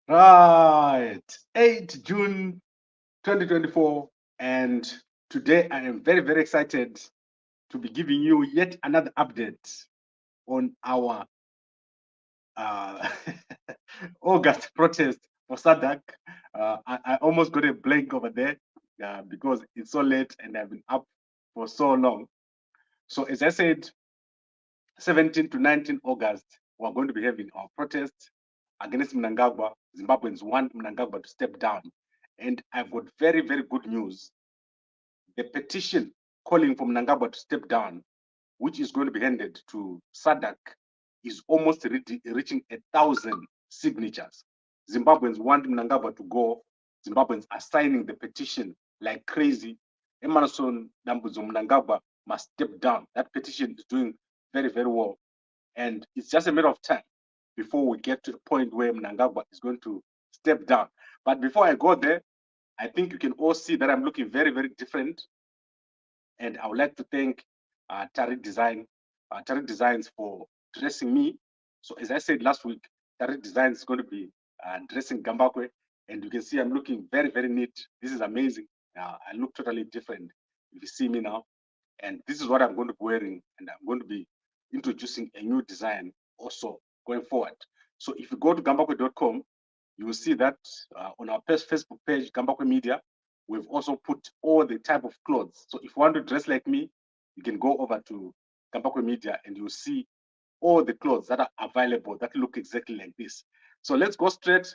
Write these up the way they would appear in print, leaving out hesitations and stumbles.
Right, 8 June 2024, and today I am very, very excited to be giving you yet another update on our uh, August protest for SADC. I almost got a blank over there because it's so late and I've been up for so long. So as I said, 17 to 19 August, we're going to be having our protest against Mnangagwa. Zimbabweans want Mnangagwa to step down. And I've got very, very good news. The petition calling for Mnangagwa to step down, which is going to be handed to SADC, is almost reaching 1,000 signatures. Zimbabweans want Mnangagwa to go. Zimbabweans are signing the petition like crazy. Emerson Dambudzo Mnangagwa must step down. That petition is doing very, very well. And it's just a matter of time before we get to the point where Mnangagwa is going to step down. But before I go there, I think you can all see that I'm looking very, very different. And I would like to thank Tariq Designs for dressing me. So as I said last week, Tariq Designs is going to be dressing Gambakwe. And you can see I'm looking very, very neat. This is amazing. I look totally different if you see me now. And this is what I'm going to be wearing. And I'm going to be introducing a new design also going forward. So if you go to gambakwe.com, you will see that on our Facebook page, Gambakwe Media, we've also put all the type of clothes. So if you want to dress like me, you can go over to Gambakwe Media and you'll see all the clothes that are available that look exactly like this. So let's go straight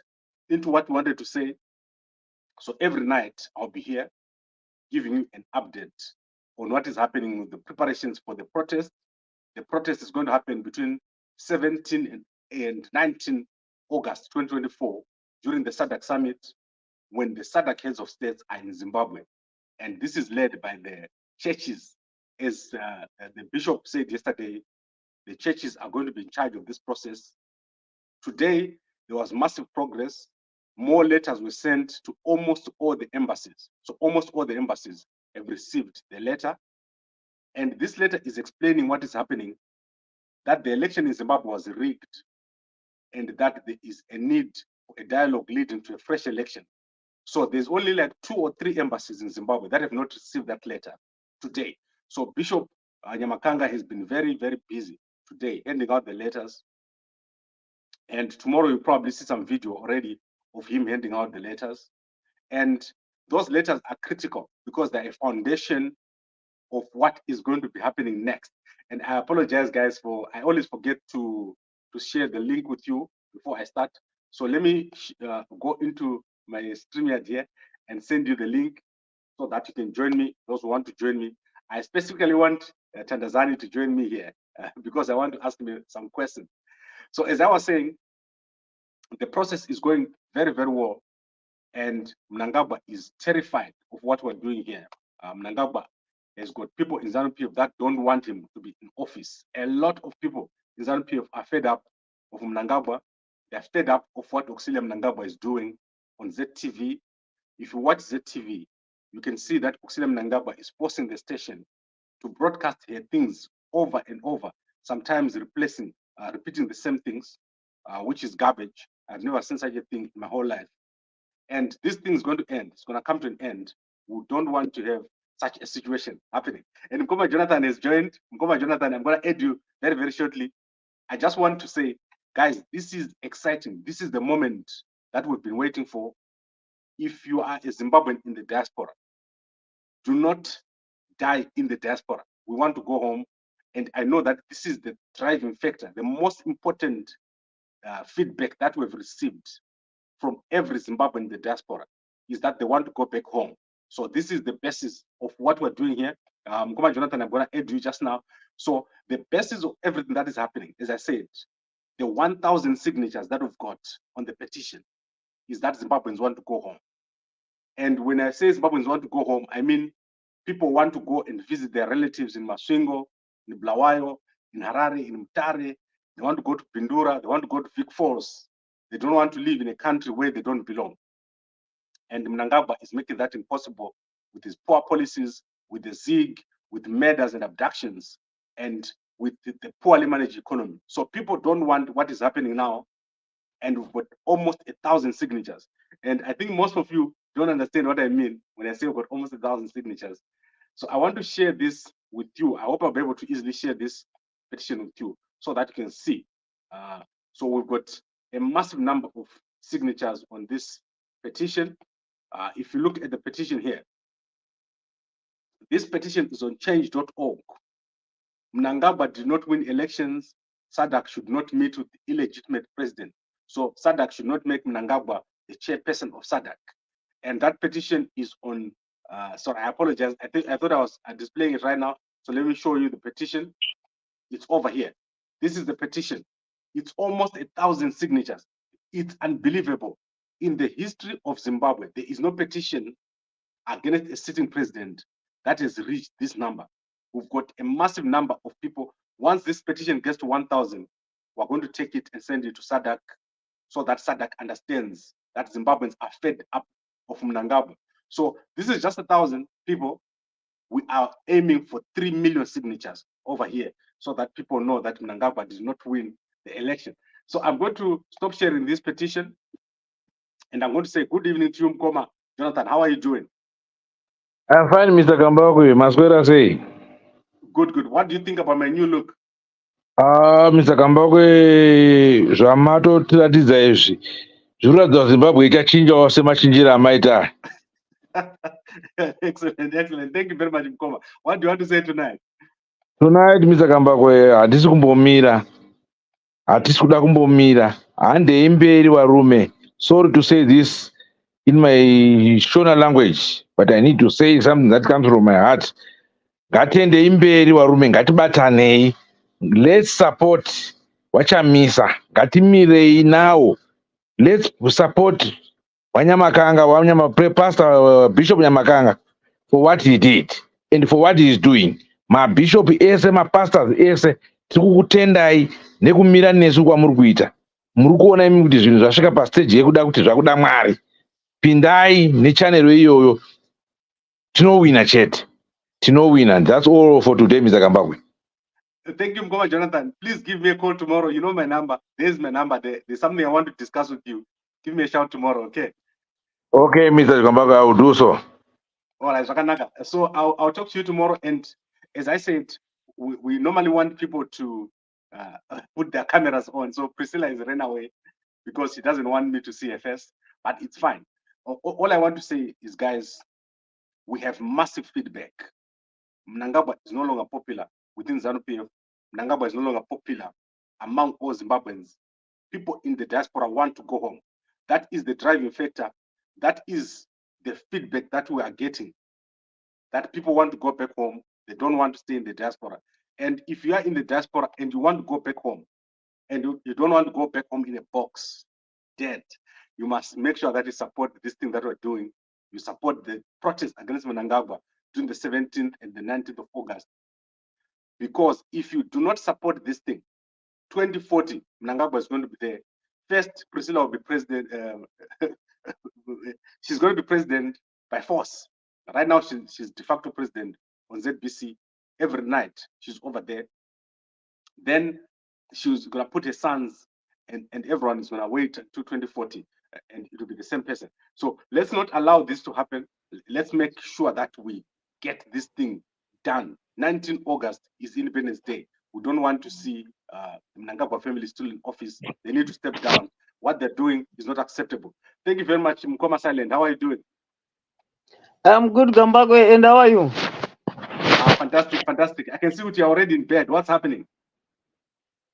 into what we wanted to say. So every night I'll be here giving you an update on what is happening with the preparations for the protest. The protest is going to happen between 17 and 19 August 2024 during the SADC summit when the SADC heads of states are in Zimbabwe. And this is led by the churches. As the bishop said yesterday, the churches are going to be in charge of this process. Today, there was massive progress. More letters were sent to almost all the embassies. So almost all the embassies have received the letter. And this letter is explaining what is happening, that the election in Zimbabwe was rigged, and that there is a need for a dialogue leading to a fresh election. So there's only like 2 or 3 embassies in Zimbabwe that have not received that letter today. So Bishop Nyamakanga has been very, very busy today handing out the letters. And tomorrow you'll probably see some video already of him handing out the letters. And those letters are critical because they're a foundation of what is going to be happening next. And I apologize, guys, for I always forget to share the link with you before I start. So let me go into my StreamYard here and send you the link so that you can join me, those who want to join me. I specifically want Tandazani to join me here because I want to ask me some questions. So as I was saying, the process is going very, very well. And Mnangagwa is terrified of what we're doing here. Mnangagwa has got people in ZANU-PF that don't want him to be in office. A lot of people in ZANU-PF are fed up of Mnangagwa. They're fed up of what Auxilia Mnangagwa is doing on ZTV. If you watch ZTV, you can see that Auxilia Mnangagwa is forcing the station to broadcast her things over and over, sometimes repeating the same things, which is garbage. I've never seen such a thing in my whole life. And this thing is going to end. It's going to come to an end. We don't want to have such a situation happening. And Mkoma Jonathan has joined. Mkoma Jonathan, I'm going to add you very, very shortly. I just want to say, guys, this is exciting. This is the moment that we've been waiting for. If you are a Zimbabwean in the diaspora, do not die in the diaspora. We want to go home. And I know that this is the driving factor, the most important feedback that we've received from every Zimbabwean in the diaspora is that they want to go back home. So this is the basis of what we're doing here. Mkoma Jonathan, I'm going to add you just now. So the basis of everything that is happening, as I said, the 1,000 signatures that we've got on the petition is that Zimbabweans want to go home. And when I say Zimbabweans want to go home, I mean people want to go and visit their relatives in Masvingo, in Blawayo, in Harare, in Mutare. They want to go to Pindura. They want to go to Vic Falls. They don't want to live in a country where they don't belong. And Mnangagwa is making that impossible with his poor policies, with the ZIG, with murders and abductions, and with the poorly managed economy. So people don't want what is happening now and we've got almost 1,000 signatures. And I think most of you don't understand what I mean when I say we've got almost 1,000 signatures. So I want to share this with you. I hope I'll be able to easily share this petition with you so that you can see. So we've got a massive number of signatures on this petition. If you look at the petition here, this petition is on change.org. Mnangagwa did not win elections. SADC should not meet with the illegitimate president. So SADC should not make Mnangagwa the chairperson of SADC. And that petition is on, sorry, I apologize. I thought I was displaying it right now. So let me show you the petition. It's over here. This is the petition. It's almost 1,000 signatures. It's unbelievable. In the history of Zimbabwe, there is no petition against a sitting president that has reached this number. We've got a massive number of people. Once this petition gets to 1,000, we're going to take it and send it to SADC so that SADC understands that Zimbabweans are fed up of Mnangagwa. So this is just 1,000 people. We are aiming for 3 million signatures over here so that people know that Mnangagwa did not win the election. So I'm going to stop sharing this petition and I'm going to say good evening to you, Mkoma. Jonathan, how are you doing? I'm fine, Mr. Kambagwe. Maswera say. Good, good. What do you think about my new look? Mr. Kambagwe, zvamato tiratidza izvi zvinoratidza kuti Zimbabwe ichachinjawo semachinjira amaita. Excellent, excellent. Thank you very much, Mkoma. What do you want to say tonight? Tonight, Mr. Kambagwe, hatisi kumbomira. Hatisi kuda kumbomira. Handei mberi varume. Sorry to say this in my Shona language, but I need to say something that comes from my heart. Ngatiendei mberi varume, ngatibatanei. Let's support Wachamisa. Ngatimirei now. Let's support Wanyama Pastor Bishop Nyamakanga for what he did and for what he is doing. Ma bishop ese, ma pastors ese, tikukutendai nekumira nesu kwamuri kuita. Muri kuona imi kuti zvinhu zvasvika pastage yekuda kuti zvakuda Mwari. Pindai nechannel iyoyo. Tinowina chete. Tinowina. That's all for today, Mr. Kambagwe. Thank you, Mkoma Jonathan. Please give me a call tomorrow. You know my number. There's my number. There's something I want to discuss with you. Give me a shout tomorrow, okay? Okay, Mr. Kambagwe, I will do so. All right, Zakanaka. So I'll talk to you tomorrow. And as I said, we normally want people to put their cameras on. So Priscilla has run away because she doesn't want me to see her face, but it's fine. All I want to say is, guys, we have massive feedback. Mnangagwa is no longer popular within ZANU-PF. Mnangagwa is no longer popular among all Zimbabweans. People in the diaspora want to go home. That is the driving factor. That is the feedback that we are getting. That people want to go back home. They don't want to stay in the diaspora. And if you are in the diaspora and you want to go back home, and you don't want to go back home in a box, dead, you must make sure that you support this thing that we're doing. You support the protest against Mnangagwa during the 17th and the 19th of August. Because if you do not support this thing, 2040, Mnangagwa is going to be there. First, Priscilla will be president. She's going to be president by force. Right now, she's de facto president on ZBC. Every night, she's over there. Then she's going to put her sons, and everyone is going to wait to 2040, and it will be the same person. So let's not allow this to happen. Let's make sure that we get this thing done. 19 August is Independence Day. We don't want to see the Mnangagwa family still in office. They need to step down. What they're doing is not acceptable. Thank you very much, Mkoma Silent. How are you doing? I'm good, Kambagwe, and how are you? Fantastic, fantastic. I can see that you're already in bed. What's happening?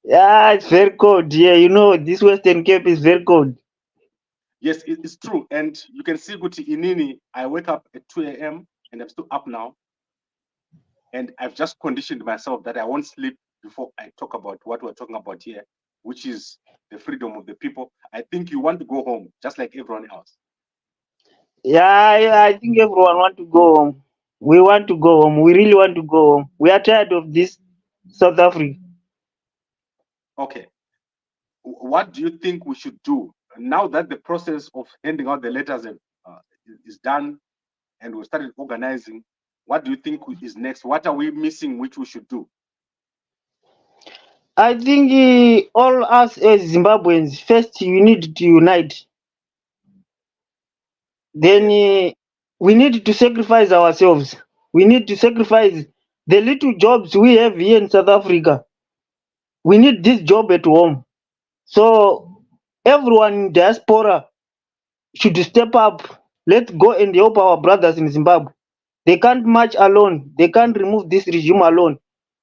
Yeah, it's very cold. Yeah, you know, this Western Cape is very cold. Yes, it's true. And you can see Guti Inini, I wake up at 2 a.m. and I'm still up now. And I've just conditioned myself that I won't sleep before I talk about what we're talking about here, which is the freedom of the people. I think you want to go home, just like everyone else. Yeah, I think everyone want to go home. We want to go home. We really want to go home. We are tired of this South Africa. Okay. What do you think we should do now that the process of handing out the letters is done and we started organizing? What do you think is next? What are we missing which we should do? I think all us as Zimbabweans, first we need to unite. Then we need to sacrifice ourselves. We need to sacrifice the little jobs we have here in South Africa. We need this job at home. So everyone in diaspora should step up. Let's go and help our brothers in Zimbabwe. They can't march alone. They can't remove this regime alone.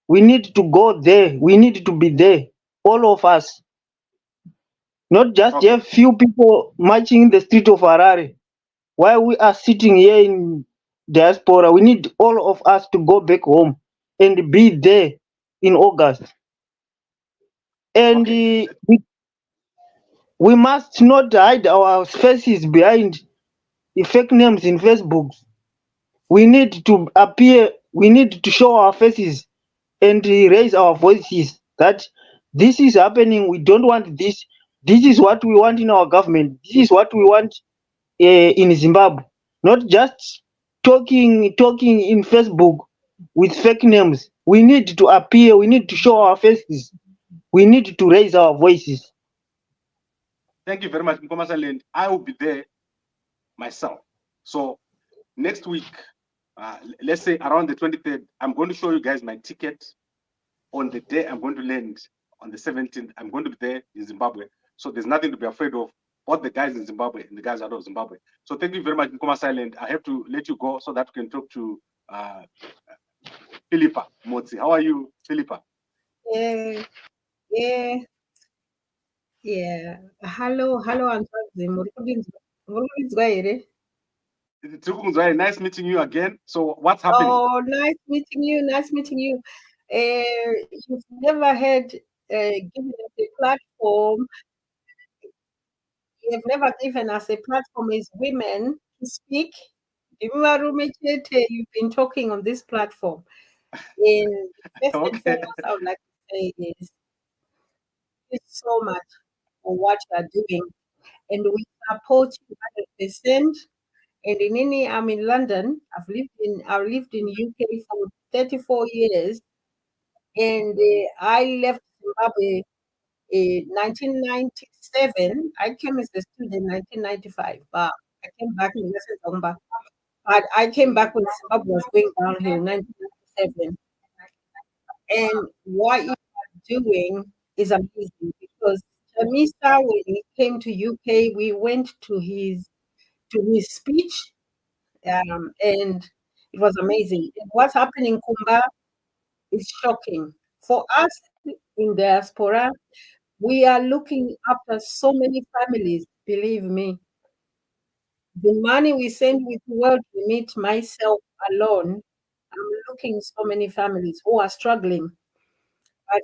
We need to go there. We need to be there. All of us. Not just Okay. a few people marching in the street of Harare. While we are sitting here in diaspora, we need all of us to go back home and be there in August. And Okay. we must not hide our faces behind the fake names in Facebook. We need to appear, we need to show our faces and raise our voices that this is happening. We don't want this. This is what we want in our government. This is what we want in Zimbabwe. Not just talking in Facebook with fake names. We need to appear. We need to show our faces. We need to raise our voices. Thank you very much, Mkoma Silent. I will be there myself. So next week, let's say around the 23rd, I'm going to show you guys my ticket. On the day I'm going to land on the 17th, I'm going to be there in Zimbabwe. So there's nothing to be afraid of, both the guys in Zimbabwe and the guys out of Zimbabwe. So thank you very much, Mkoma Silent. I have to let you go so that we can talk to Philippa Motsi. How are you, Philippa? Yeah, yeah. Hello, Antazi. Murikunzwa here. Nice meeting you again. So what's happening? Oh, nice meeting you. You've never had given us a platform. You've never given us a platform as women to speak. You've been talking on this platform. And first and foremost, I would like to say is thank you so much for what you are doing. And we support you 100%. And I'm in London. I've lived in UK for 34 years, and I left Zimbabwe in 1997. I came as a student in 1995, but I came back in But I came back when Zimbabwe was going downhill in 1997. And what you are doing is amazing because Chamisa, when he came to UK, we went to his speech. And it was amazing. And what's happening in Kumba is shocking. For us in diaspora, we are looking after so many families, believe me. The money we send with World Remit, myself alone, I'm looking so many families who are struggling. But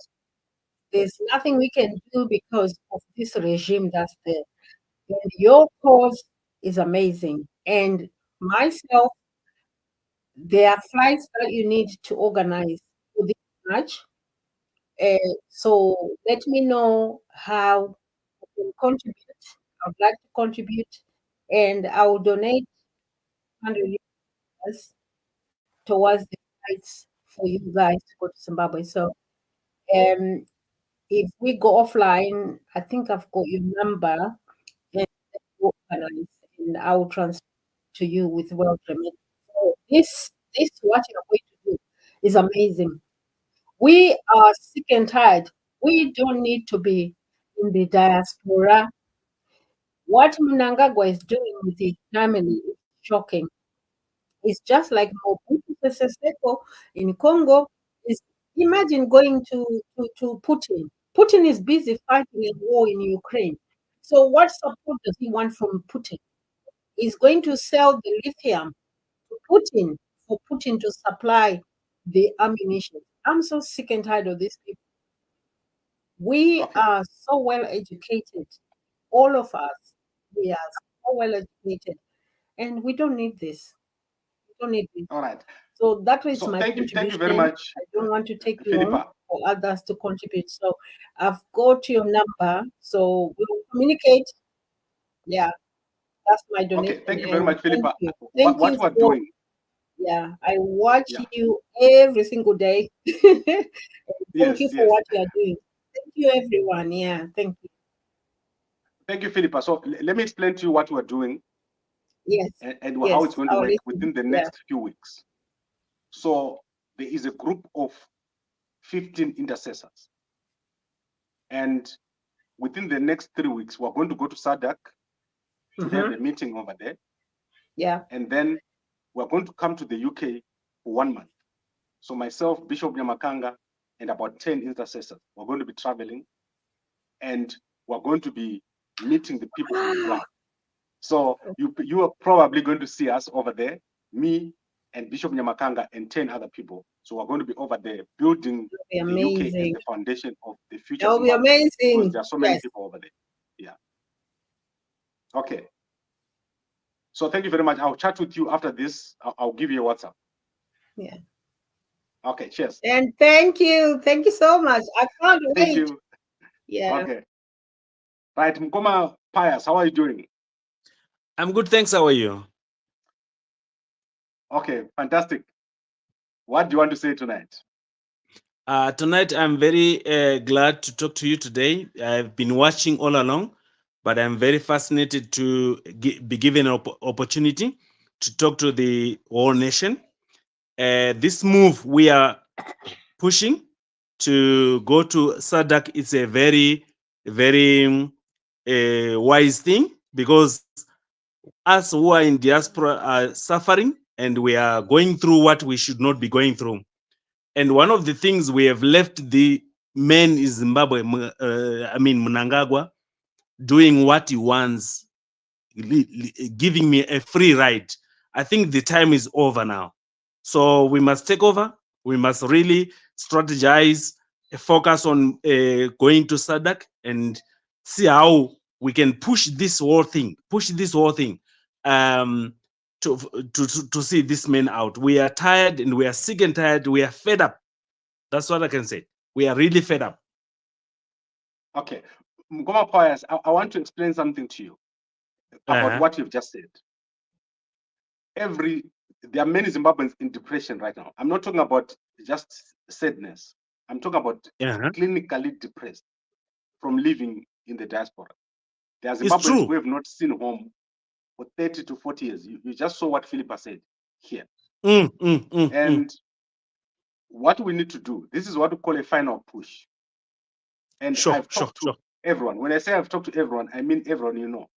there's nothing we can do because of this regime that's there. And your cause is amazing. And myself, there are flights that you need to organize for this match. So let me know how I can contribute. I would like to contribute, and I will donate $100 towards the flights for you guys to go to Zimbabwe. So, if we go offline, I think I've got your number, and we'll organize, and I will transfer to you with World Remit. So this what you're going to do is amazing. We are sick and tired. We don't need to be in the diaspora. What Mnangagwa is doing with his family is shocking. It's just like Mobutu Sese Seko in Congo. Is imagine going to Putin. Putin is busy fighting a war in Ukraine. So what support does he want from Putin? He's going to sell the lithium to Putin for Putin to supply the ammunition. I'm so sick and tired of these people. We are so well educated, all of us. We are so well educated, and we don't need this. We don't need this. All right. So that is So my contribution. thank you very much. I don't want to take Philippa. long for others to contribute. So I've got your number. So we'll communicate. Yeah, that's my donation. Okay, thank you very much, Philippa. Thank what you you are doing. Yeah, I watch you every single day. Thank you for what you are doing. Thank you, everyone. Yeah, thank you. Thank you, Philippa. So let me explain to you what we're doing Yes. and Yes, how it's going to I'll work listen. within the Yeah. next few weeks. So there is a group of 15 intercessors. And within the next 3 weeks, we're going to go to SADC to have a meeting over there. Yeah. And then we're going to come to the UK for 1 month. So myself, Bishop Nyamakanga, and about 10 intercessors, we're going to be traveling and we're going to be meeting the people on the ground. So you are probably going to see us over there, me and Bishop Nyamakanga and 10 other people. So we're going to be over there building the UK as the foundation of the future. That will be Zimbabwe, amazing. because there are so many people over there. Yeah. Okay. So thank you very much. I'll chat with you after this. I'll give you a WhatsApp. Yeah. Okay, cheers. And thank you. Thank you so much. I can't wait. Thank you. Yeah. Okay. Right, Mkoma Pius, how are you doing? I'm good, thanks. How are you? Okay, fantastic. What do you want to say tonight? Tonight, I'm very glad to talk to you today. I've been watching all along, but I'm very fascinated to be given an opportunity to talk to the whole nation. This move we are pushing to go to SADC is a very, very wise thing, because us who are in diaspora are suffering and we are going through what we should not be going through. And one of the things we have left the men in Zimbabwe, Mnangagwa, doing what he wants, giving me a free ride. I think the time is over now. So we must take over. We must really strategize, focus on going to SADC and see how we can push this whole thing, to see this man out. We are tired and we are sick and tired. We are fed up. That's what I can say. We are really fed up. Okay. Mkoma Pius, I want to explain something to you about what you've just said. There are many Zimbabweans in depression right now. I'm not talking about just sadness. I'm talking about clinically depressed from living in the diaspora. There are Zimbabweans who have not seen home for 30 to 40 years. You just saw what Philippa said here. And what we need to do, this is what we call a final push. And I've talked to everyone. When I say I've talked to everyone, I mean everyone you know.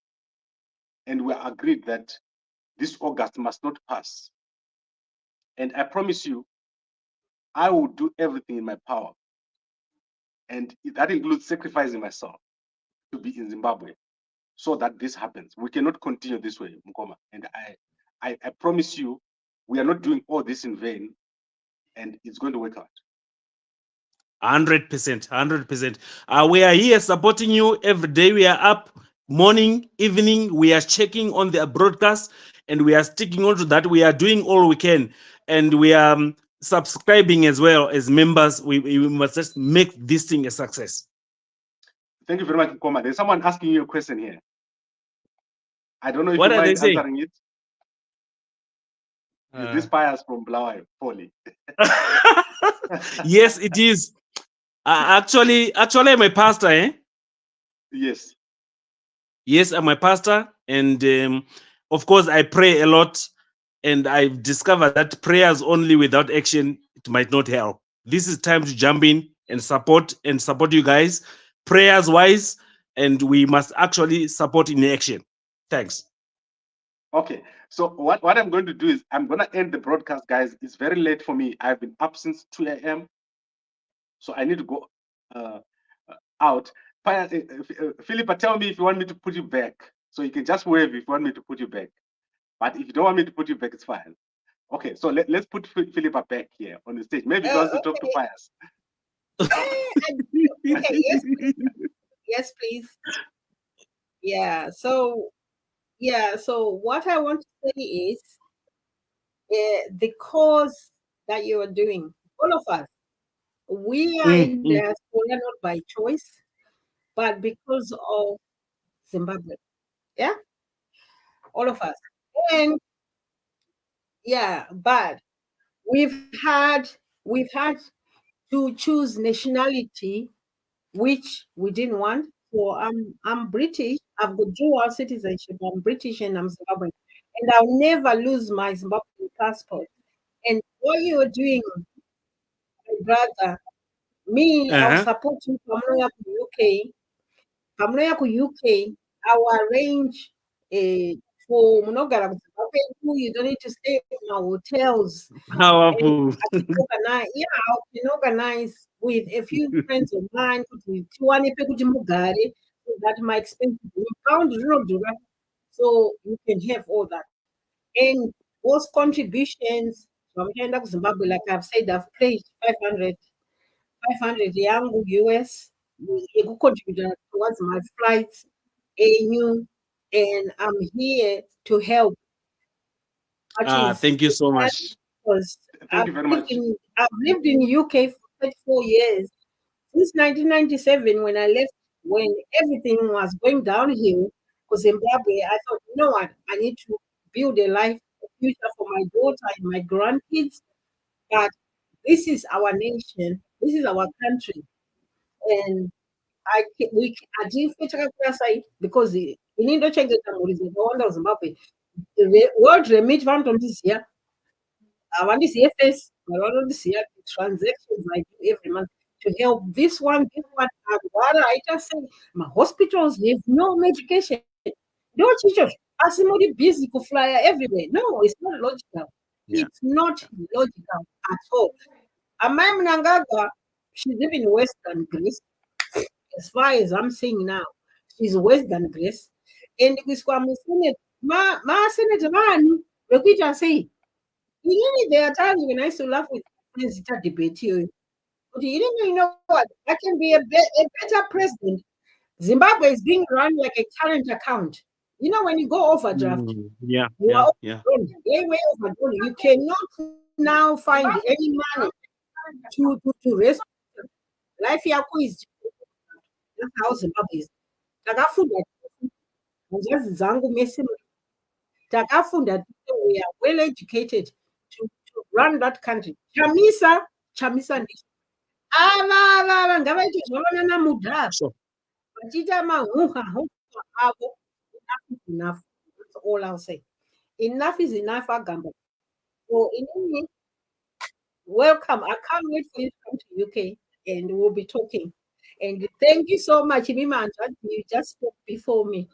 And we agreed that this August must not pass. And I promise you, I will do everything in my power. And that includes sacrificing myself to be in Zimbabwe so that this happens. We cannot continue this way, Mkoma. And I promise you, we are not doing all this in vain, and it's going to work out. 100%, 100%. We are here supporting you every day. We are up morning, evening. We are checking on the broadcast, and we are sticking on to that. We are doing all we can, and we are subscribing as well as members. We must just make this thing a success. Thank you very much, Mkoma. There's someone asking you a question here. I don't know if you mind answering it. Is this Pius from Blawayo, Poli? Yes, it is. Actually, I'm a pastor, eh? Yes. Yes, I'm a pastor, and of course, I pray a lot. And I've discovered that prayers only without action, it might not help. This is time to jump in and support you guys, prayers wise, and we must actually support in action. Thanks. Okay, so what I'm going to do is I'm going to end the broadcast, guys. It's very late for me. I've been up since 2 a.m. So I need to go out. Philippa, tell me if you want me to put you back. So you can just wave if you want me to put you back. But if you don't want me to put you back, it's fine. Okay, so let's put Philippa back here on the stage. Maybe he wants to talk to Pius. Okay, yes, please. Yes, please. Yeah, so what I want to say is the cause that you are doing, all of us, we are in diaspora not by choice, but because of Zimbabwe. Yeah, all of us. And yeah, but we've had to choose nationality which we didn't want. So I'm British. I've got dual citizenship. I'm British and I'm Zimbabwean, and I'll never lose my Zimbabwean passport. And what you are doing, my brother, me, I'll support you. Pamloya to UK. Pamloya to UK. I'll arrange for Mnogara Zimbabwe. You don't need to stay in our hotels. Powerful. I can organize with a few friends of mine that my expenses pound so you can have all that. And those contributions from Canada to Zimbabwe, like I've said, I've pledged 500 young US you contribute towards my flights, AU, and I'm here to help. Thank you so much. Because Thank you very much. I've lived in UK for 34 years. Since 1997, when I left, when everything was going downhill for Zimbabwe, I thought, you know what, I need to build a life, a future for my daughter and my grandkids. But this is our nation, this is our country, and I didn't fit side because in Indo Wonder Zimbabwe, the world remit found on this year. I want to see FS, I want to see transactions I do every month to help this one, and what I just say, my hospitals have no medication. Don't teachers are somebody busy to fly everywhere. No, it's not logical. Yeah. It's not logical at all. My Mnangagwa, she's living in Western Greece. As far as I'm saying now, she's Western Greece. And this one, my Senator man, we can say, there are times when I used to laugh with friends that debate you. But you know what? I can be a better president. Zimbabwe is being run like a current account. You know, when you go overdraft, Yeah. you are Yeah. way overdrawn. You cannot now find any money to raise life. Is that's how Zimbabwe is. Takafunda njezi dzangu mese takafunda we are well educated to run that country. Chamisa ndicho. Ava ngavaite zvavanana mudhara. Vachiita mahuha avo. Enough is enough. That's all I'll say. Enough is enough, Agamba. So in welcome. I can't wait for you to come to UK and we'll be talking. And thank you so much, Mima. You just spoke before me.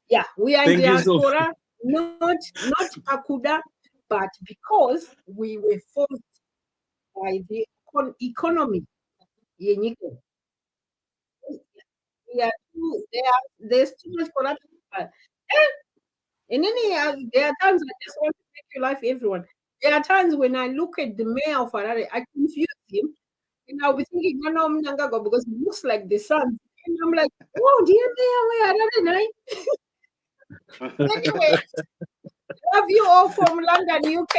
Yeah, we are in diaspora, not Akuda, but because we were forced by the economy. There's too much corruption. And then there are times I just want to make your life, everyone. There are times when I look at the mayor of Harare, I confuse him, and I'll be thinking, no, Mnangagwa, because he looks like the son. And I'm like, oh, dear mayor, where Harare? Anyway, love you all from London, UK.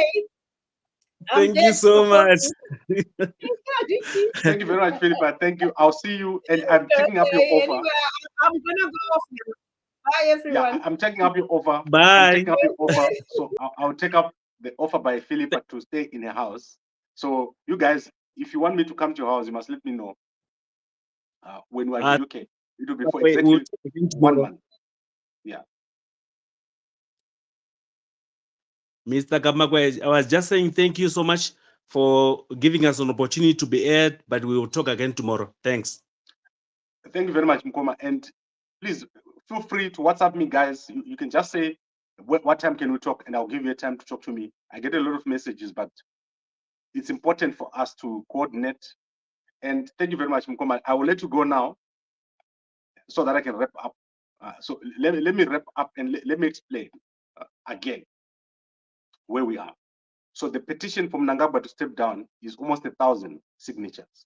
Thank you so much. Thank you very much, Philippa. Thank you. I'll see you, and I'm taking up your offer. Anyway, I'm gonna go off now. Bye, everyone. Yeah, I'm taking up your offer. Bye. I'm taking up your offer. So I'll take up the offer by Philippa to stay in her house. So you guys, if you want me to come to your house, you must let me know. When we're in the UK, it will be for exactly 1 month. Yeah. Mr. Kamakwe, I was just saying thank you so much for giving us an opportunity to be aired, but we will talk again tomorrow. Thanks. Thank you very much, Mkoma. And please feel free to WhatsApp me, guys. You can just say, what time can we talk? And I'll give you a time to talk to me. I get a lot of messages, but it's important for us to coordinate. And thank you very much, Mkoma. I will let you go now so that I can wrap up. So let me wrap up and let me explain again where we are. So the petition from Mnangagwa to step down is almost 1,000 signatures.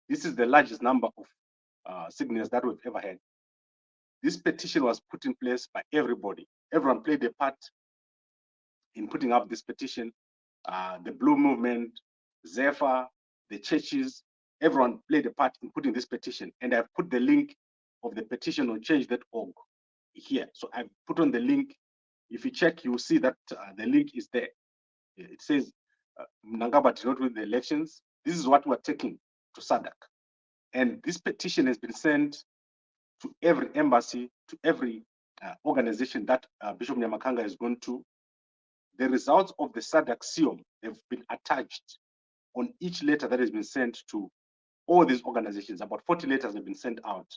This is the largest number of signatures that we've ever had. This petition was put in place by everybody. Everyone played a part in putting up this petition. The Blue Movement, Zephyr, the churches, everyone played a part in putting this petition. And I've put the link of the petition on change.org here. So I've put on the link. If you check, you'll see that the link is there. It says Mnangagwa did not win the elections. This is what we're taking to SADC. And this petition has been sent to every embassy, to every organization that Bishop Nyamakanga is going to. The results of the SADC SIOM have been attached on each letter that has been sent to all these organizations. About 40 letters have been sent out.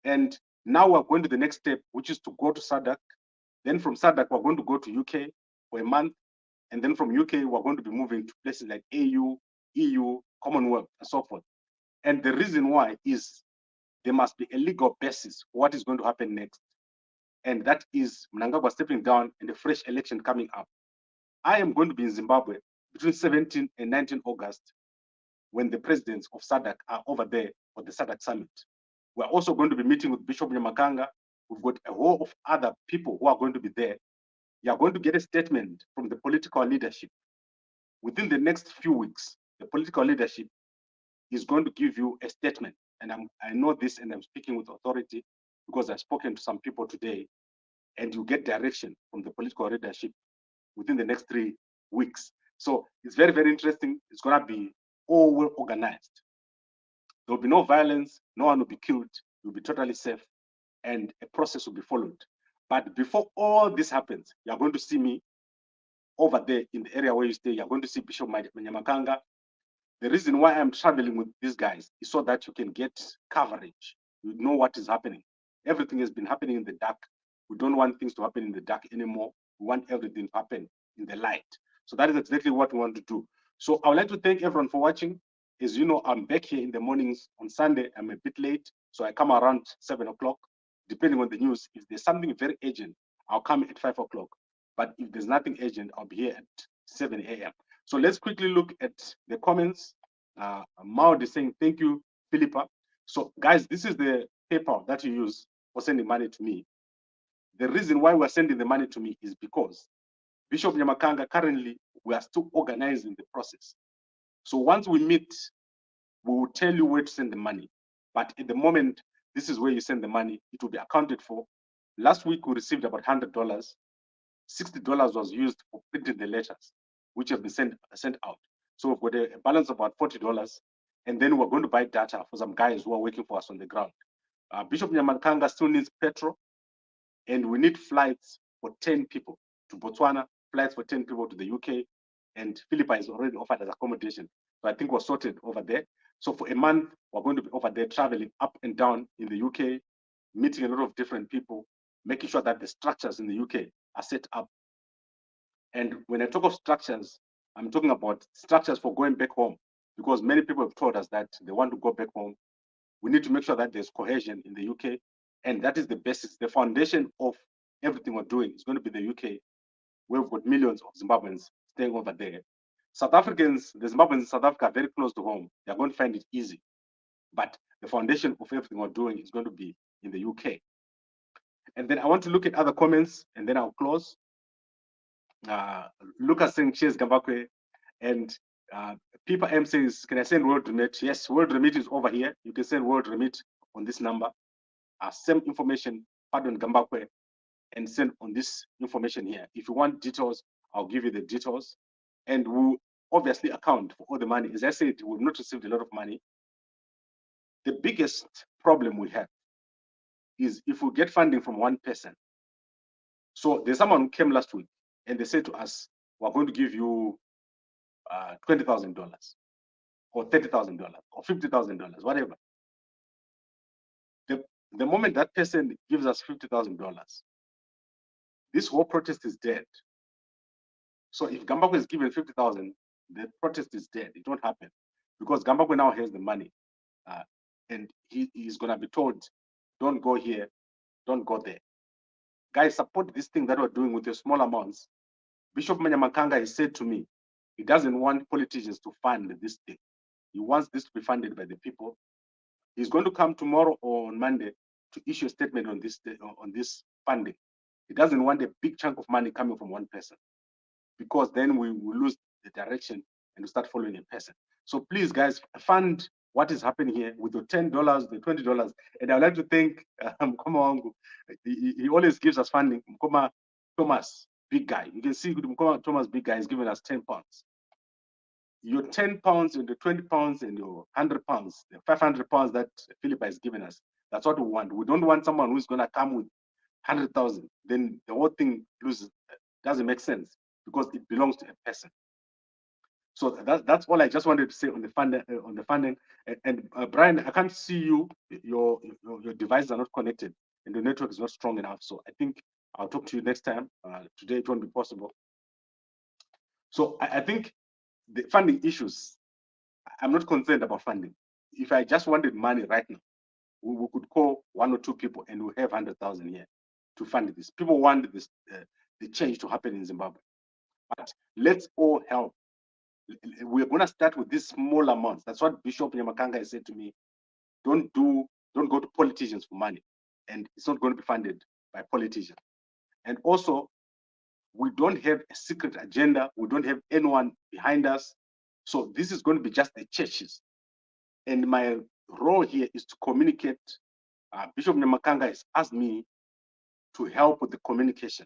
And now we're going to the next step, which is to go to SADC. Then from SADC, we're going to go to UK for a month. And then from UK, we're going to be moving to places like AU, EU, Commonwealth, and so forth. And the reason why is there must be a legal basis for what is going to happen next. And that is Mnangagwa stepping down and a fresh election coming up. I am going to be in Zimbabwe between 17 and 19 August when the presidents of SADC are over there for the SADC summit. We're also going to be meeting with Bishop Nyamakanga. We've got a whole of other people who are going to be there. You are going to get a statement from the political leadership. Within the next few weeks, the political leadership is going to give you a statement. And I know this, and I'm speaking with authority because I've spoken to some people today, and you get direction from the political leadership within the next 3 weeks. So it's very, very interesting. It's going to be all well organized. There will be no violence. No one will be killed. You'll be totally safe, and a process will be followed. But before all this happens, you're going to see me over there in the area where you stay. You're going to see Bishop Nyamakanga. The reason why I'm traveling with these guys is so that you can get coverage. You know what is happening. Everything has been happening in the dark. We don't want things to happen in the dark anymore. We want everything to happen in the light. So that is exactly what we want to do. So I would like to thank everyone for watching. As you know, I'm back here in the mornings. On Sunday, I'm a bit late, so I come around 7 o'clock, depending on the news. If there's something very urgent, I'll come at 5 o'clock. But if there's nothing urgent, I'll be here at 7 a.m. So let's quickly look at the comments. Maud is saying, thank you, Philippa. So guys, this is the PayPal that you use for sending money to me. The reason why we're sending the money to me is because Bishop Nyamakanga, currently, we are still organizing the process. So once we meet, we will tell you where to send the money. But at the moment, this is where you send the money. It will be accounted for. Last week, we received about $100. $60 was used for printing the letters, which have been sent out. So we've got a balance of about $40. And then we're going to buy data for some guys who are working for us on the ground. Bishop Nyamakanga still needs petrol, and we need flights for 10 people to Botswana, flights for 10 people to the UK, and Philippa is already offered as accommodation. So I think we're sorted over there. So for a month, we're going to be over there traveling up and down in the UK, meeting a lot of different people, making sure that the structures in the UK are set up. And when I talk of structures, I'm talking about structures for going back home, because many people have told us that they want to go back home. We need to make sure that there's cohesion in the UK, and that is the basis, the foundation of everything we're doing is going to be the UK, where we've got millions of Zimbabweans staying over there. South Africans, the Zimbabweans in South Africa are very close to home. They're going to find it easy. But the foundation of everything we're doing is going to be in the UK. And then I want to look at other comments, and then I'll close. Lucas saying, cheers, Gambakwe. And Pipa M says, can I send World Remit? Yes, World Remit is over here. You can send World Remit on this number. Same information, pardon Gambakwe, and send on this information here. If you want details, I'll give you the details. And we'll obviously account for all the money. As I said, we've not received a lot of money. The biggest problem we have is if we get funding from one person. So there's someone who came last week and they said to us, we're going to give you $20,000 or $30,000 or $50,000, whatever. The moment that person gives us $50,000, this whole protest is dead. So if Gambakwe is given 50,000, the protest is dead. It won't happen because Gambakwe now has the money, and he's gonna be told, "Don't go here, don't go there." Guys, support this thing that we're doing with your small amounts. Bishop Nyamakanga has said to me, he doesn't want politicians to fund this thing. He wants this to be funded by the people. He's going to come tomorrow or on Monday to issue a statement on this funding. He doesn't want a big chunk of money coming from one person, because then we will lose the direction and we start following a person. So please, guys, fund what is happening here with the $10, the $20. And I'd like to thank Mkoma Wangu. He always gives us funding. Mkoma Thomas, big guy. You can see Mkoma Thomas, big guy, is giving us 10 pounds. your 10 pounds and the 20 pounds and your 100 pounds, the 500 pounds that Philippa has given us. That's what we want. We don't want someone who's going to come with 100,000. Then the whole thing loses, doesn't make sense because it belongs to a person. So that's all I just wanted to say on the funding. And Brian, I can't see you. Your devices are not connected, and the network is not strong enough. So I think I'll talk to you next time. Today it won't be possible. So I think the funding issues, I'm not concerned about funding. If I just wanted money right now, we could call 1 or 2 people and we have 100,000 here to fund this. People want this the change to happen in Zimbabwe, but let's all help. We're going to start with these small amounts. That's what Bishop Nyamakanga has said to me. Don't go to politicians for money, and it's not going to be funded by politicians. And also, we don't have a secret agenda. We don't have anyone behind us. So this is going to be just the churches. And my role here is to communicate. Bishop Nyamakanga has asked me to help with the communication.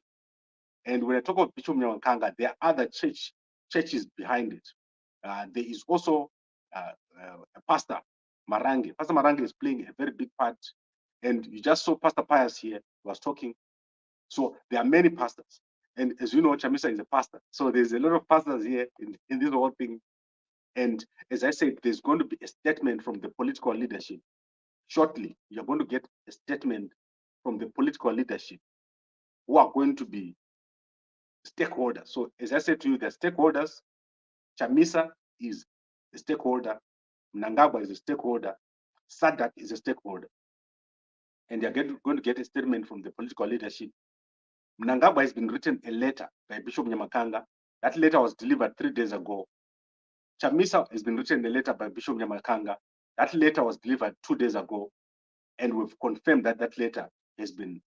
And when I talk about Bishop Nyamakanga, there are other churches behind it. There is also a pastor, Marange. Pastor Marange is playing a very big part. And you just saw Pastor Pius here, was talking. So there are many pastors. And as you know, Chamisa is a pastor. So there's a lot of pastors here in this whole thing. And as I said, there's going to be a statement from the political leadership. Shortly, you're going to get a statement from the political leadership who are going to be stakeholders. So as I said to you, the stakeholders, Chamisa is a stakeholder, Mnangagwa is a stakeholder, SADC is a stakeholder. And they're going to get a statement from the political leadership. Mnangagwa has been written a letter by Bishop Nyamakanga. That letter was delivered 3 days ago. Chamisa has been written a letter by Bishop Nyamakanga. That letter was delivered 2 days ago. And we've confirmed that that letter has been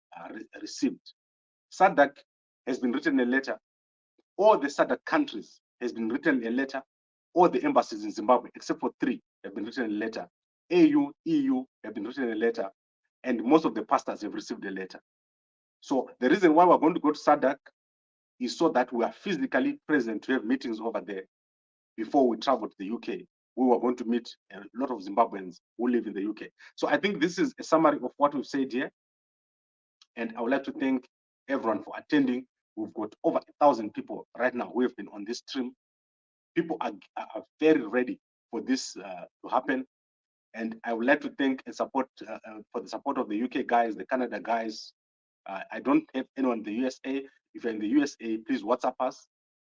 received. SADC has been written a letter. All the SADC countries has been written a letter. All the embassies in Zimbabwe, except for 3, have been written a letter. AU, EU have been written a letter. And most of the pastors have received a letter. So the reason why we're going to go to SADC is so that we are physically present to have meetings over there before we travel to the UK. We were going to meet a lot of Zimbabweans who live in the UK. So I think this is a summary of what we've said here. And I would like to thank everyone for attending. We've got over 1,000 people right now who have been on this stream. People are very ready for this to happen. And I would like to thank and support for the support of the UK guys, the Canada guys. I don't have anyone in the USA. If you're in the USA, please WhatsApp us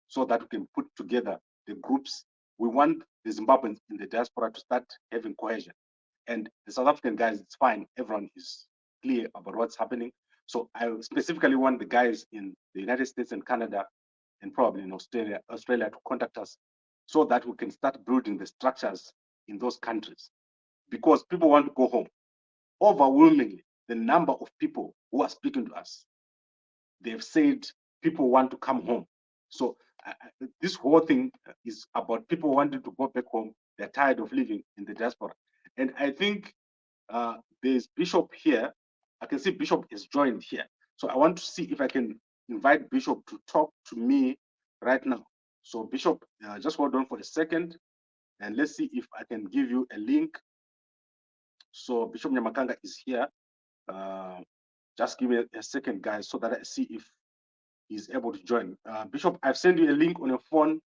so that we can put together the groups. We want the Zimbabweans in the diaspora to start having cohesion. And the South African guys, it's fine. Everyone is clear about what's happening. So I specifically want the guys in the United States and Canada and probably in Australia to contact us so that we can start building the structures in those countries. Because people want to go home. Overwhelmingly, the number of people who are speaking to us, they've said people want to come home. So this whole thing is about people wanting to go back home. They're tired of living in the diaspora. And I think there's Bishop here. I can see Bishop is joined here. So I want to see if I can invite Bishop to talk to me right now. So Bishop, just hold on for a second. And let's see if I can give you a link. So Bishop Nyamakanga is here. Just give me a second, guys, so that I see if he's able to join. Bishop, I've sent you a link on your phone.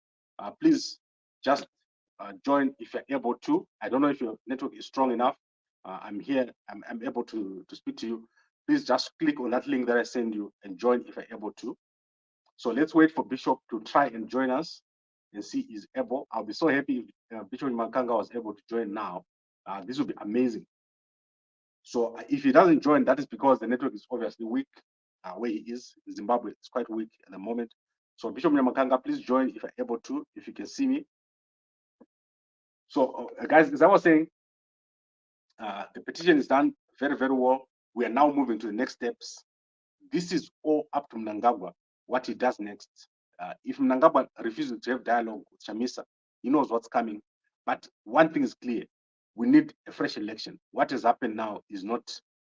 Please just join if you're able to. I don't know if your network is strong enough. I'm here. I'm able to speak to you. Please just click on that link that I send you and join if you're able to. So let's wait for Bishop to try and join us and see if he's able. I'll be so happy if Bishop Nyamakanga was able to join now. This would be amazing. So if he doesn't join, that is because the network is obviously weak where he is. Zimbabwe is quite weak at the moment. So Bishop Nyamakanga, please join if you're able to, if you can see me. So guys, as I was saying, the petition is done very, very well. We are now moving to the next steps. This is all up to Mnangagwa, what he does next. If Mnangagwa refuses to have dialogue with Chamisa, he knows what's coming. But one thing is clear, we need a fresh election. What has happened now is not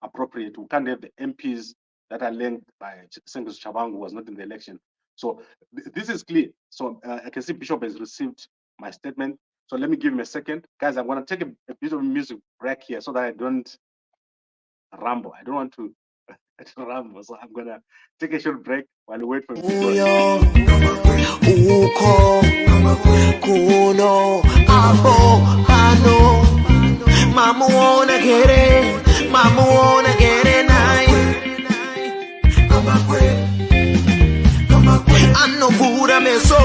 appropriate. We can't have the MPs that are linked by Sengus Chabangu who was not in the election. So this is clear. So I can see Bishop has received my statement. So let me give him a second. Guys, I'm going to take a bit of a music break here so that I don't ramble. I don't want to ramble. So I'm going to take a short break while we wait for him to Anokura meso,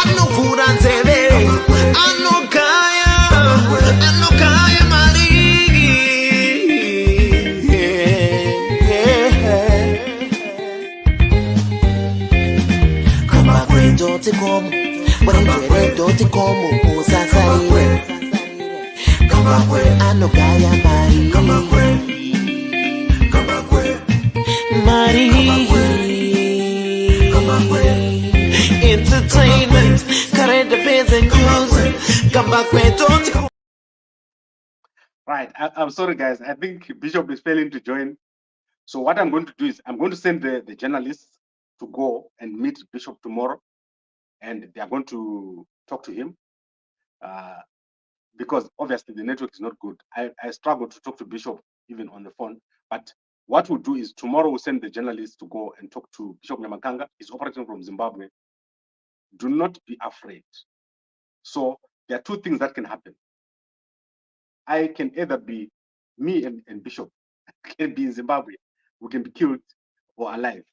anokura nzeve, anokaya mari. Kama kwendo tikomo, wendere tikomo usasaire. Kama kwe anokaya mari. Kama kwe mari. Entertainment, current affairs and news. Come back, man, don't. Right, I'm sorry, guys. I think Bishop is failing to join. So what I'm going to do is I'm going to send the journalists to go and meet Bishop tomorrow, and they are going to talk to him because obviously the network is not good. I struggle to talk to Bishop even on the phone, but what we'll do is tomorrow we'll send the journalists to go and talk to Bishop Mnangagwa. He's operating from Zimbabwe. Do not be afraid. So there are two things that can happen. I can either be, me and Bishop can be in Zimbabwe. We can be killed or alive,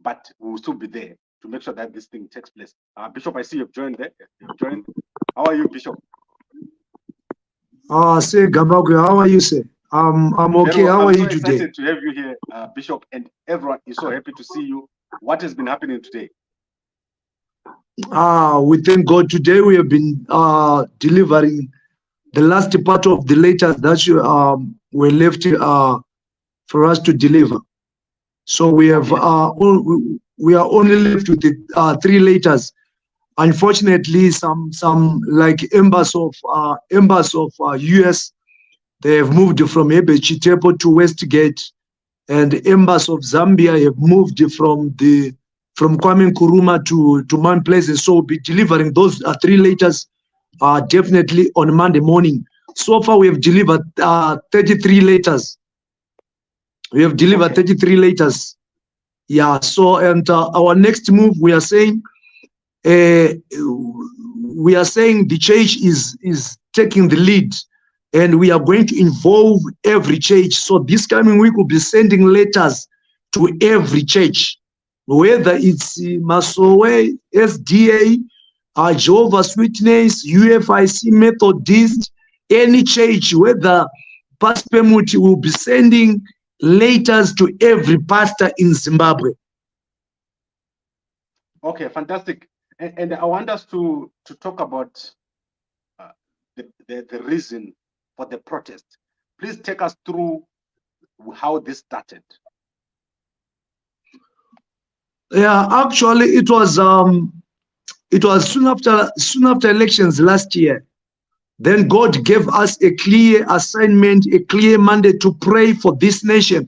but we will still be there to make sure that this thing takes place. Bishop, I see you've joined there. You've joined. How are you, Bishop? Say Gambagwe, how are you, sir? I'm okay. Well, how are I'm you so today? excited to have you here, Bishop, and everyone is so happy to see you. What has been happening today? We thank God today we have been delivering the last part of the letters that you were left for us to deliver. So we have we are only left with the 3 letters. Unfortunately, some like embassies of US, they have moved from Ebechitepo to Westgate, and embassy of Zambia have moved from Kwame Nkrumah to Mount Pleasant. So we'll be delivering those 3 letters definitely on Monday morning. So far we have delivered 33 letters. We have delivered 33 letters. Yeah. So and our next move, we are saying the church is taking the lead, and we are going to involve every church. So this coming week we'll be sending letters to every church, whether it's Masowe, SDA, Jehovah's Witness, UFIC, Methodist, any church, whether Pastor Muti will be sending letters to every pastor in Zimbabwe. Okay, fantastic. And I want us to talk about the reason for the protest. Please take us through how this started. Yeah, actually, it was soon after elections last year. Then God gave us a clear assignment, a clear mandate to pray for this nation.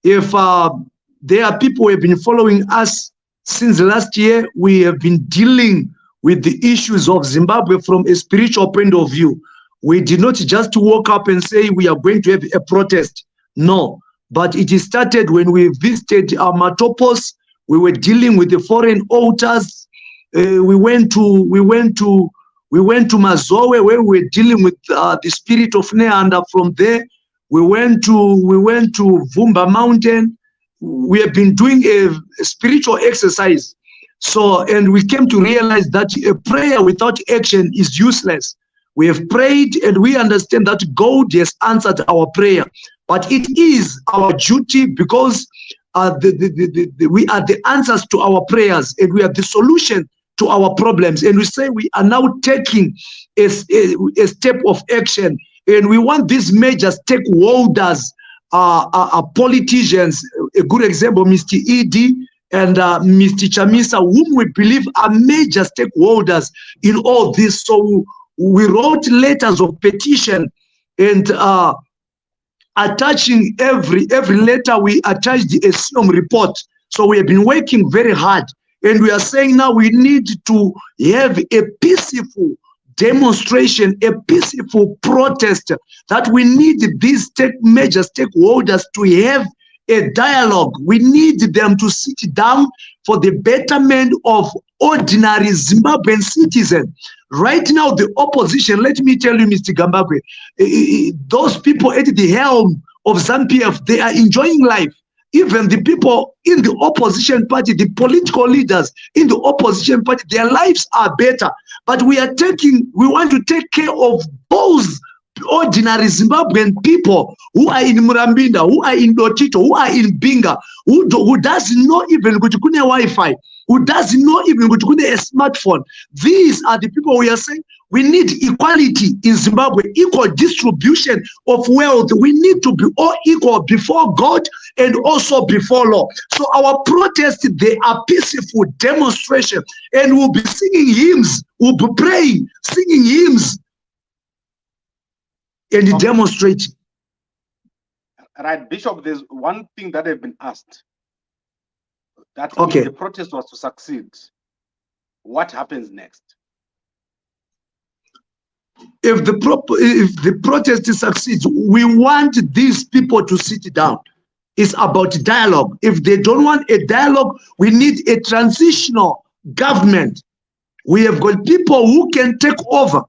If there are people who have been following us since last year, we have been dealing with the issues of Zimbabwe from a spiritual point of view. We did not just walk up and say we are going to have a protest. No, but it started when we visited Matopos. We were dealing with the foreign altars. We went to Mazowe, where we were dealing with the spirit of Neanda. From there, we went to Vumba Mountain. We have been doing a spiritual exercise. So, and we came to realize that a prayer without action is useless. We have prayed and we understand that God has answered our prayer, but it is our duty, because we are the answers to our prayers, and we are the solution to our problems. And we say we are now taking a step of action, and we want these major stakeholders, politicians. A good example, Mr. Edie and Mr. Chamisa, whom we believe are major stakeholders in all this. So we wrote letters of petition, and attaching every letter, we attached a SIOM report. So we have been working very hard, And we are saying now we need to have a peaceful demonstration, a peaceful protest, that we need these major stakeholders to have a dialogue. We need them to sit down for the betterment of ordinary Zimbabwean citizens. Right now, the opposition, let me tell you, Mr. Gambagwe, those people at the helm of ZANU-PF, they are enjoying life. Even the people in the opposition party, the political leaders in the opposition party, their lives are better. But we want to take care of those ordinary Zimbabwean people who are in Murambinda, who are in Dotito, who are in Binga, who doesn't know even go to Kune Wi-Fi, who doesn't know even go to Kune a smartphone. These are the people we are saying we need equality in Zimbabwe, equal distribution of wealth. We need to be all equal before God and also before law. So our protests, they are peaceful demonstration, and we'll be singing hymns, we'll be praying, singing hymns, and demonstrating. Right, Bishop, there's one thing that I've been asked. That okay, if the protest was to succeed, what happens next? If the protest succeeds, we want these people to sit down. It's about dialogue. If they don't want a dialogue, we need a transitional government. We have got people who can take over,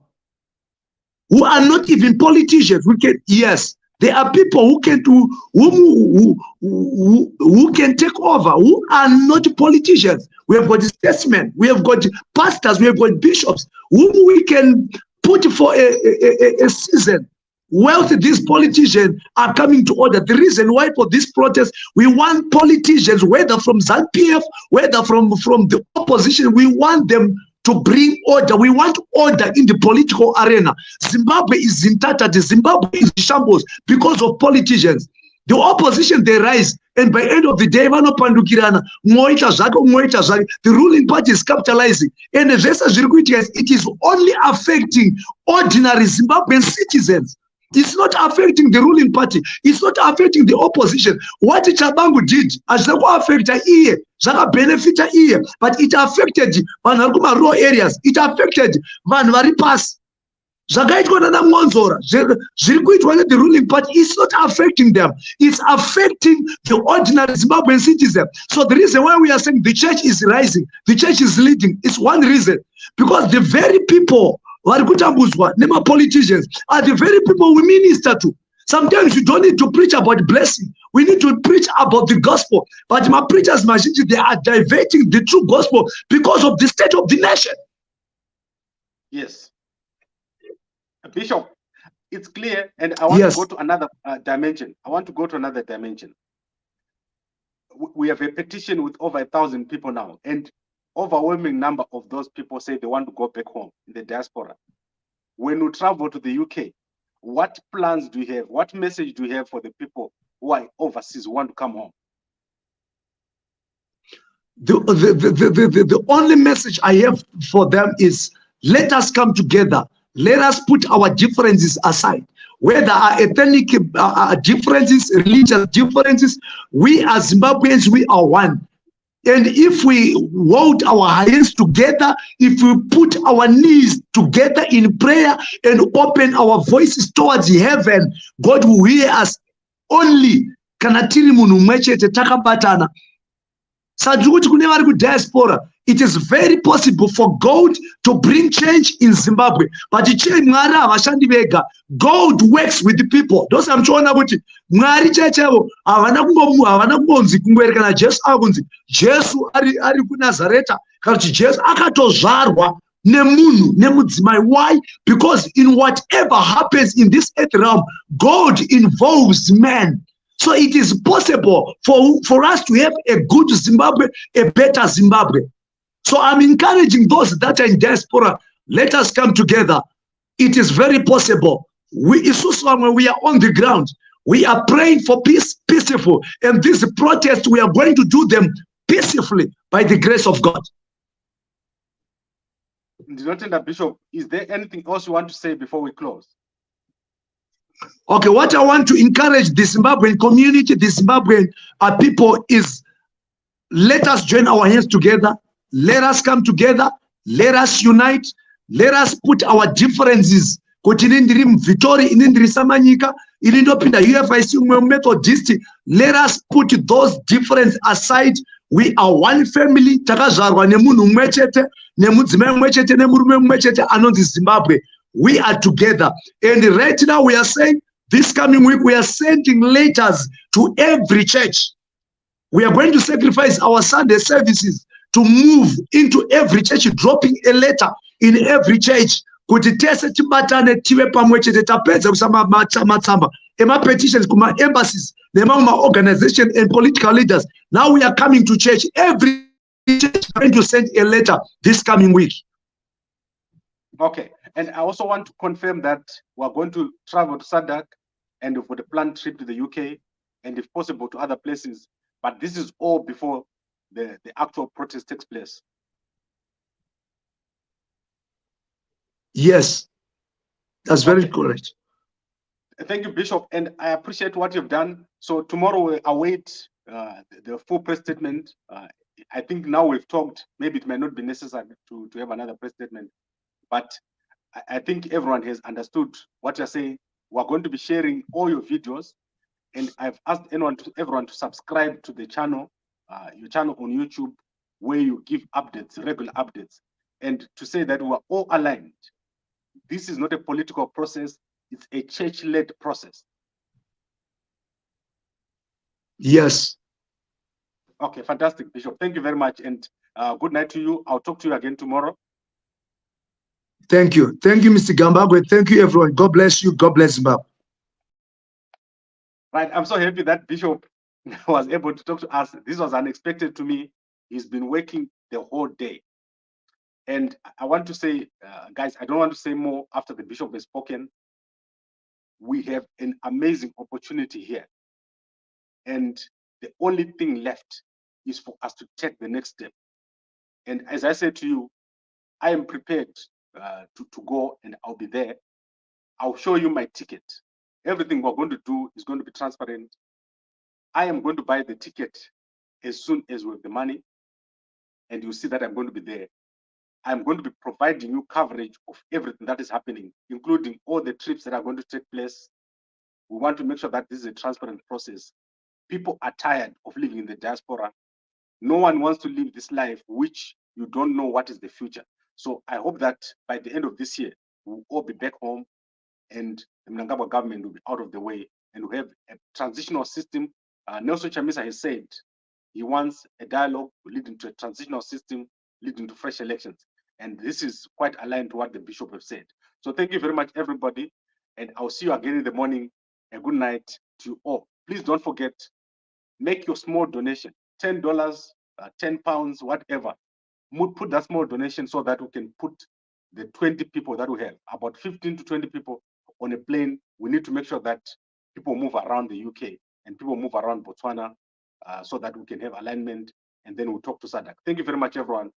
who are not even politicians. Yes, there are people who can who can take over, who are not politicians. We have got statesmen, we have got pastors, we have got bishops, whom we can put for a season. Whilst these politicians are coming to order. The reason why for this protest, we want politicians, whether from ZANU-PF, whether from the opposition, we want them to bring order. We want order in the political arena. Zimbabwe is in tatters. Zimbabwe is in shambles because of politicians. The opposition, they rise, and by end of the day, the ruling party is capitalizing. And it is only affecting ordinary Zimbabwean citizens. It's not affecting the ruling party. It's not affecting the opposition. What Chabangu did, benefit here, but it affected rural areas. It affected Vanwaripas. The ruling party is not affecting them. It's affecting the ordinary Zimbabwean citizen. So the reason why we are saying the church is rising, the church is leading, is one reason. Because the very people politicians are the very people we minister to. Sometimes you don't need to preach about blessing. We need to preach about the gospel. But my preachers, they are diverting the true gospel because of the state of the nation. Yes. Bishop, it's clear, and I want to go to another dimension. I want to go to another dimension. We have a petition with over 1,000 people now, and overwhelming number of those people say they want to go back home in the diaspora. When you travel to the UK, what plans do you have? What message do you have for the people who are overseas who want to come home? The only message I have for them is, let us come together. Let us put our differences aside. Whether our ethnic differences, religious differences, we as Zimbabweans, we are one. And if we hold our hands together, if we put our knees together in prayer and open our voices towards heaven, God will hear us only. Diaspora, it is very possible for God to bring change in Zimbabwe. But God works with the people. Those I'm showing about it. Jesu ari kuNazareta kuti Jesu akatozvarwa nemunhu nemudzimai. Why? Because in whatever happens in this earth realm, God involves man. So it is possible for us to have a good Zimbabwe, a better Zimbabwe. So I'm encouraging those that are in diaspora, let us come together. It is very possible. When we are on the ground, we are praying for peace, peaceful. And this protest, we are going to do them peacefully by the grace of God. Bishop, is there anything else you want to say before we close? Okay, what I want to encourage the Zimbabwean community, the Zimbabwean people is, let us join our hands together. let us come together, let us unite, let us put our differences. Kuti ini ndiri mVitori, ini ndiri Samanyika, ini ndopinda UFIC umwe Methodist. Let us put those differences aside. We are one family. Takazvarwa nemunhu mumwe chete, nemudzimai mumwe chete, nemurume mumwe chete anonzi Zimbabwe. We are together. And right now we are saying, this coming week, we are sending letters to every church. We are going to sacrifice our Sunday services to move into every church, dropping a letter in every church. Kuti tese tibatane tive pamwe chete tapedza kusama matsamba petitions kuma embassies nema organization and political leaders. Now we are coming to church. Every church is going to send a letter this coming week. Okay, and I also want to confirm that we are going to travel to SADC and for the planned trip to the UK and if possible to other places. But this is all before the actual protest takes place. Yes, that's very correct. Thank you, Bishop, and I appreciate what you've done. So tomorrow we'll await the full press statement. I think now we've talked, maybe it might not be necessary to have another press statement, but I think everyone has understood what you're saying. We're going to be sharing all your videos, and I've asked everyone to subscribe to the channel, your channel on YouTube, where you give updates, regular updates, and to say that we're all aligned. This is not a political process, it's a church-led process. Yes. Okay, fantastic, Bishop. Thank you very much, and good night to you. I'll talk to you again tomorrow. Thank you. Thank you, Mr. Gambagwe. Thank you, everyone. God bless you. God bless Zimbabwe. Right, I'm so happy that Bishop was able to talk to us. This was unexpected to me. He's been working the whole day. And I want to say, guys, I don't want to say more after the Bishop has spoken. We have an amazing opportunity here. And the only thing left is for us to take the next step. And as I said to you, I am prepared to go, and I'll be there. I'll show you my ticket. Everything we're going to do is going to be transparent. I am going to buy the ticket as soon as we have the money, and you'll see that I'm going to be there. I'm going to be providing you coverage of everything that is happening, including all the trips that are going to take place. We want to make sure that this is a transparent process. People are tired of living in the diaspora. No one wants to live this life which you don't know what is the future. So I hope that by the end of this year, we'll all be back home and the Mnangagwa government will be out of the way, and we have a transitional system. Nelson Chamisa has said he wants a dialogue leading to a transitional system, leading to fresh elections. And this is quite aligned to what the Bishop has said. So thank you very much, everybody. And I'll see you again in the morning. A good night to you all. Please don't forget, make your small donation, $10, 10 pounds, whatever. Put that small donation so that we can put the 20 people that we have, about 15 to 20 people on a plane. We need to make sure that people move around the UK and people move around Botswana so that we can have alignment, and then we'll talk to SADC. Thank you very much, everyone.